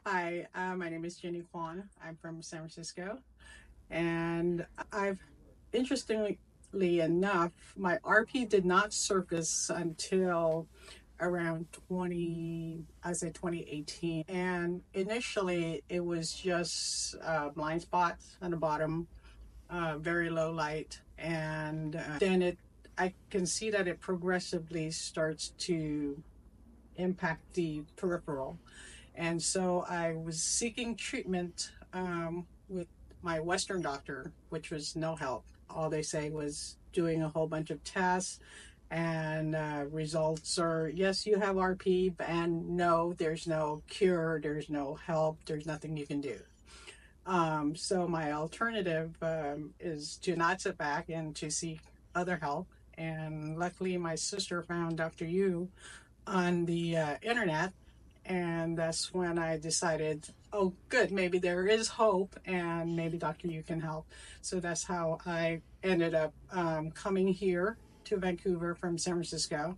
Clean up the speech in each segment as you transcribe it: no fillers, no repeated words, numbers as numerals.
Hi, my name is Jenny Quan. I'm from San Francisco, and interestingly enough, my RP did not surface until around 2018. And initially, it was just blind spots on the bottom, very low light, and then I can see that it progressively starts to impact the peripheral. And so I was seeking treatment with my Western doctor, which was no help. All they say was doing a whole bunch of tests, and results are, yes, you have RP, and no, there's no cure, there's no help, there's nothing you can do. So my alternative is to not sit back and to seek other help. And luckily, my sister found Dr. Yu on the internet, and that's when I decided, oh, good, maybe there is hope, and maybe Dr. Yu can help. So that's how I ended up coming here to Vancouver from San Francisco.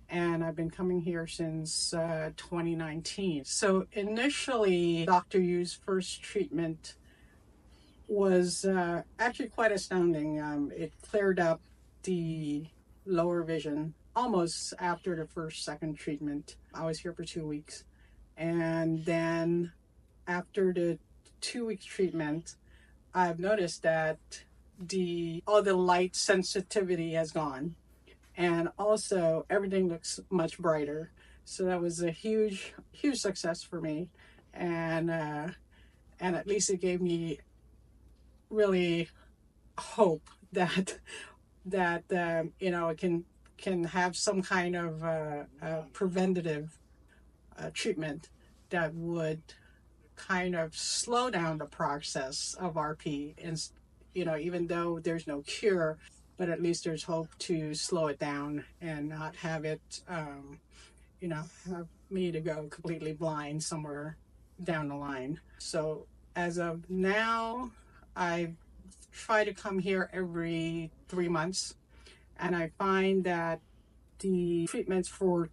And I've been coming here since 2019. So initially, Dr. Yu's first treatment was actually quite astounding. It cleared up the lower vision almost after the second treatment. I was here for 2 weeks. And then after the 2 week treatment, I've noticed that all the light sensitivity has gone. And also everything looks much brighter. So that was a huge success for me. And at least it gave me really hope that it can have some kind of preventative treatment that would kind of slow down the process of RP, and even though there's no cure, but at least there's hope to slow it down and not have it have me to go completely blind somewhere down the line. So as of now, I try to come here every 3 months, and I find that the treatments for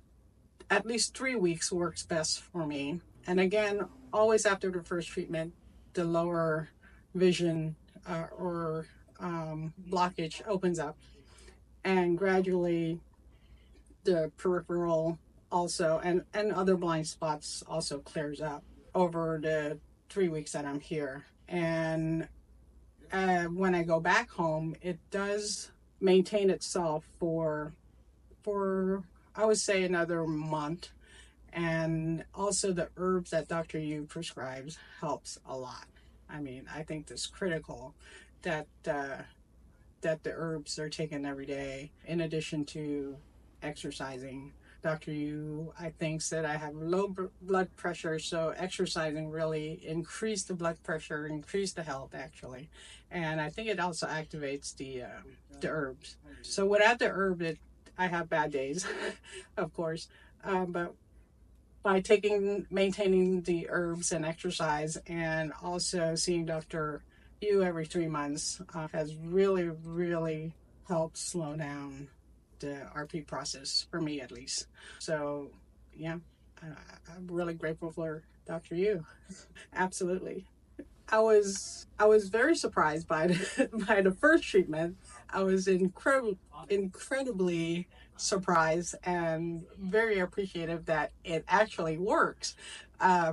at least 3 weeks works best for me. And again, always after the first treatment, the lower vision or blockage opens up, and gradually the peripheral also and other blind spots also clears up over the 3 weeks that I'm here. And when I go back home, it does maintain itself for I would say another month. And also the herbs that Dr. Yu prescribes helps a lot. I mean, I think it's critical that the herbs are taken every day in addition to exercising. Dr. Yu, I think, said I have low blood pressure, so exercising really increased the blood pressure, increased the health actually, and I think it also activates the herbs. So without the herb, I have bad days, of course, but by maintaining the herbs and exercise, and also seeing Dr. Yu every 3 months has really, really helped slow down the RP process for me, at least. So yeah, I'm really grateful for Dr. Yu. Absolutely. I was very surprised by by the first treatment. I was incredibly surprised and very appreciative that it actually works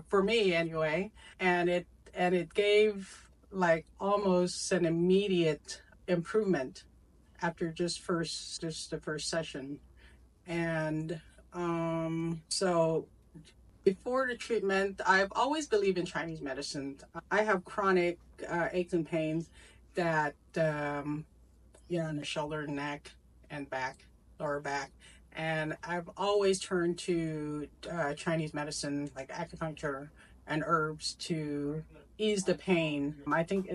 for me anyway, and it gave like almost an immediate improvement after just the first session. And so before the treatment, I've always believed in Chinese medicine. I have chronic aches and pains that in the shoulder, neck, and back, lower back. And I've always turned to Chinese medicine like acupuncture and herbs to ease the pain. I think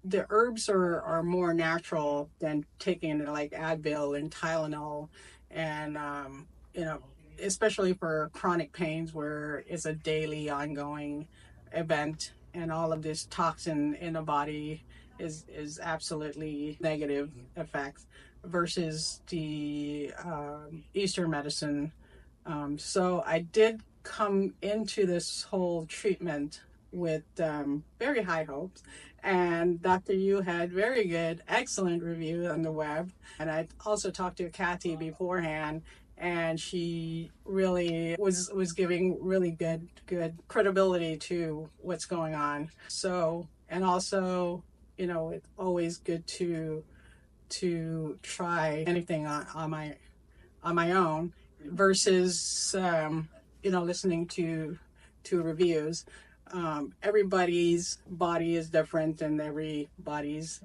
the herbs are more natural than taking like Advil and Tylenol, and especially for chronic pains where it's a daily ongoing event, and all of this toxin in the body is absolutely negative effects versus the Eastern medicine. So I did come into this whole treatment with very high hopes, and Dr. Yu had very good, excellent review on the web. And I also talked to Kathy beforehand, and she really was giving really good credibility to what's going on. So, and also, you know, it's always good to try anything on my own versus listening to reviews. Everybody's body is different, and everybody's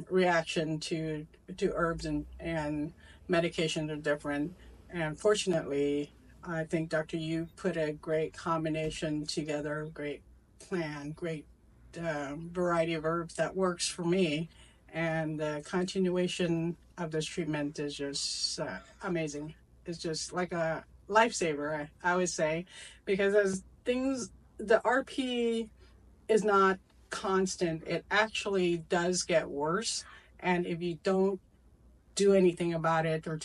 reaction to herbs and medications are different. And fortunately, I think Dr. Yu put a great combination together, great plan, great variety of herbs that works for me. And the continuation of this treatment is just amazing. It's just like a lifesaver, I would say, because as things, the RP is not constant. It actually does get worse. And if you don't do anything about it or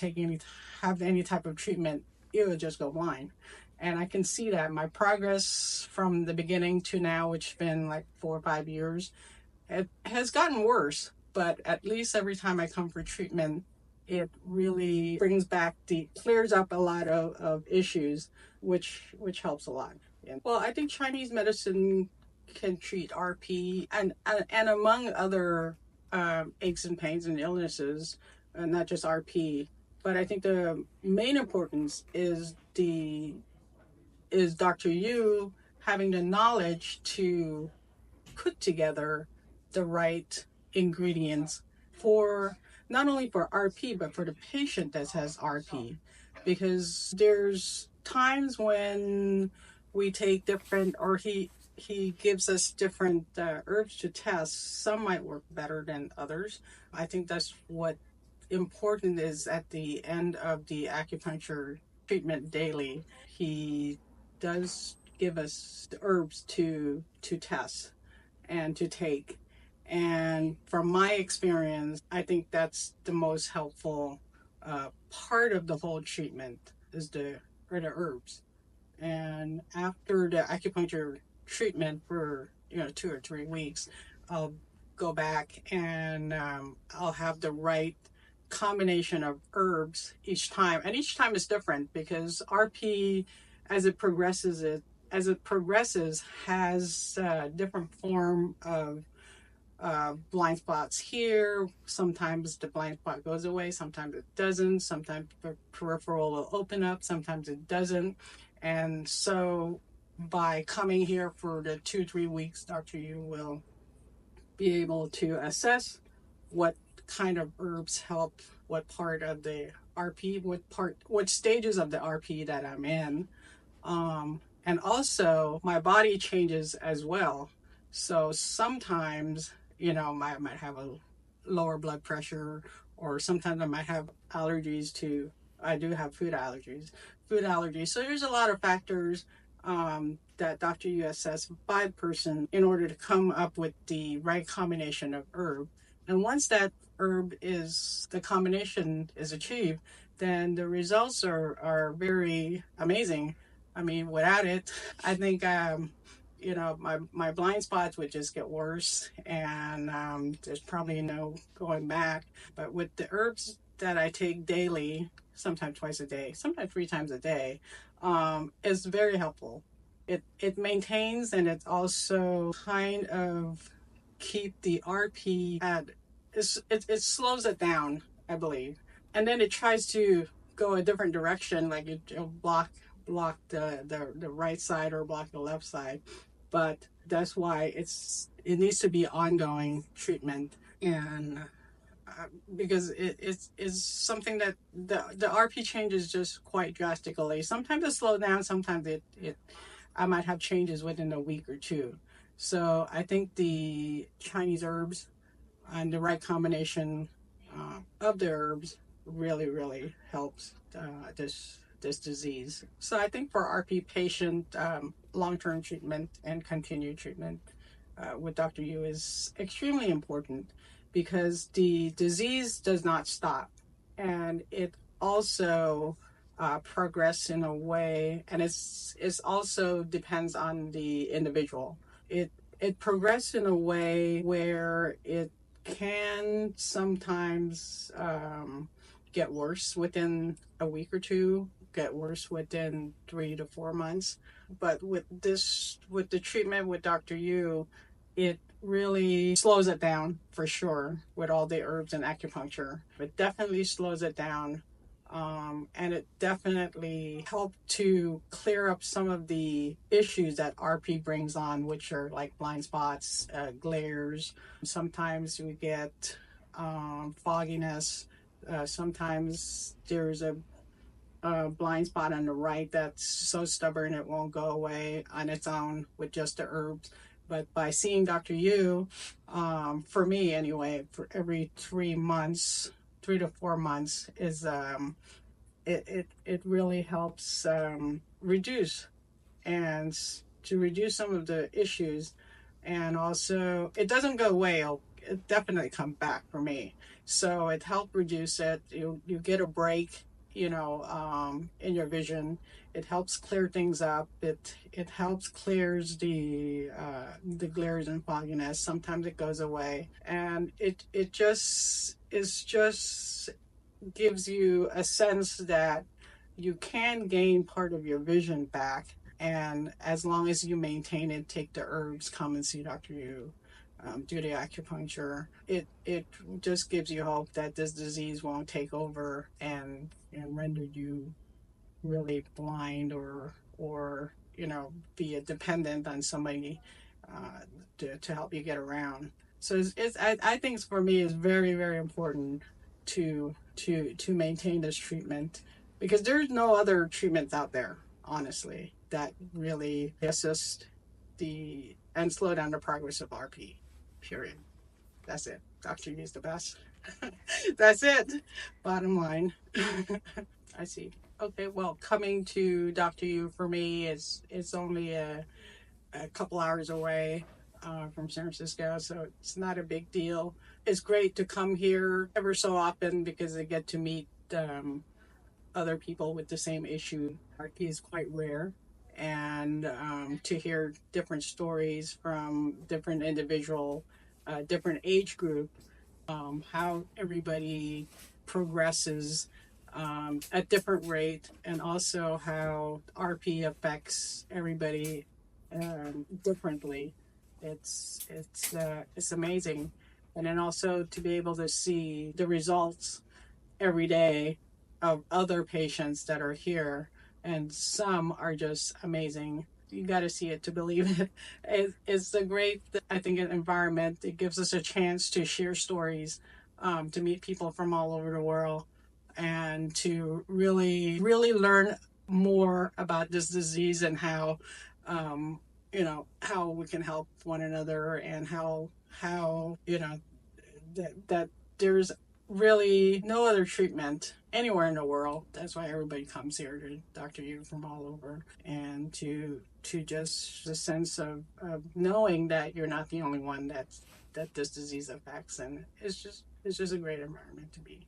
have any type of treatment, it will just go blind. And I can see that my progress from the beginning to now, which has been like 4 or 5 years, it has gotten worse. But at least every time I come for treatment, it really clears up a lot of issues, which helps a lot. Yeah. Well, I think Chinese medicine can treat RP and among other aches and pains and illnesses, not just RP. But I think the main importance is Dr. Yu having the knowledge to put together the right ingredients for not only for RP, but for the patient that has RP. Because there's times when we take different, or he gives us different herbs to test. Some might work better than others. I think that's what important is at the end of the acupuncture treatment daily. He does give us the herbs to test and to take. And from my experience, I think that's the most helpful part of the whole treatment is the herbs. And after the acupuncture treatment for 2 or 3 weeks, I'll go back and I'll have the right combination of herbs each time. And each time is different because RP, as it progresses, has a different form of blind spots here. Sometimes the blind spot goes away, sometimes it doesn't, sometimes the peripheral will open up, sometimes it doesn't. And so by coming here for the 2-3 weeks, Dr. Yu will be able to assess what kind of herbs help what part of the RP, what stages of the RP that I'm in. And also my body changes as well. So sometimes, I might have a lower blood pressure, or sometimes I might have allergies I do have food allergies. So there's a lot of factors that Dr. Yu assess by person in order to come up with the right combination of herb. And once that the combination is achieved, then the results are very amazing. I mean, without it, I think, my blind spots would just get worse, and there's probably no going back. But with the herbs that I take daily, sometimes twice a day, sometimes 3 times a day, is very helpful. It maintains, and it also kind of keep the RP it slows it down, I believe. And then it tries to go a different direction, like it'll block the right side or block the left side. But that's why it needs to be ongoing treatment. And because it's something that the RP changes just quite drastically. Sometimes it slows down, sometimes I might have changes within a week or 2. So I think the Chinese herbs and the right combination of the herbs really helps this disease. So I think for RP patient, long-term treatment and continued treatment with Dr. Yu is extremely important, because the disease does not stop, and it also progress in a way, and it's also depends on the individual. It progressed in a way where it can sometimes get worse within a week or two, get worse within 3 to 4 months. But with the treatment with Dr. Yu, it really slows it down for sure with all the herbs and acupuncture. It definitely slows it down. And it definitely helped to clear up some of the issues that RP brings on, which are like blind spots, glares. Sometimes we get fogginess. Sometimes there's a blind spot on the right that's so stubborn it won't go away on its own with just the herbs. But by seeing Dr. Yu, for me anyway, for every 3 months, 3 to 4 months is it really helps reduce some of the issues, and also it doesn't go away. It definitely come back for me. So it helped reduce it. You get a break, in your vision. It helps clear things up. It helps clears the glares and fogginess. Sometimes it goes away, and it just gives you a sense that you can gain part of your vision back, and as long as you maintain it, take the herbs, come and see Dr. Yu, do the acupuncture, it just gives you hope that this disease won't take over and render you really blind or be dependent on somebody to help you get around. So I think for me it's very, very important to maintain this treatment, because there's no other treatments out there, honestly, that really assist and slow down the progress of RP, period. That's it. Dr. Yu is the best. That's it. Bottom line. I see. Okay, well, coming to Dr. Yu for me it's only a couple hours away from San Francisco, so it's not a big deal. It's great to come here ever so often because I get to meet other people with the same issue. RP is quite rare, and to hear different stories from different individual, different age group, how everybody progresses at different rate, and also how RP affects everybody differently. It's amazing, and then also to be able to see the results every day of other patients that are here, and some are just amazing. You got to see it to believe it. It's a great, I think, an environment. It gives us a chance to share stories, to meet people from all over the world, and to really, really learn more about this disease and how, how we can help one another, and how that there's really no other treatment anywhere in the world. That's why everybody comes here to Dr. Yu from all over, and to just the sense of knowing that you're not the only one that this disease affects, and it's just a great environment to be.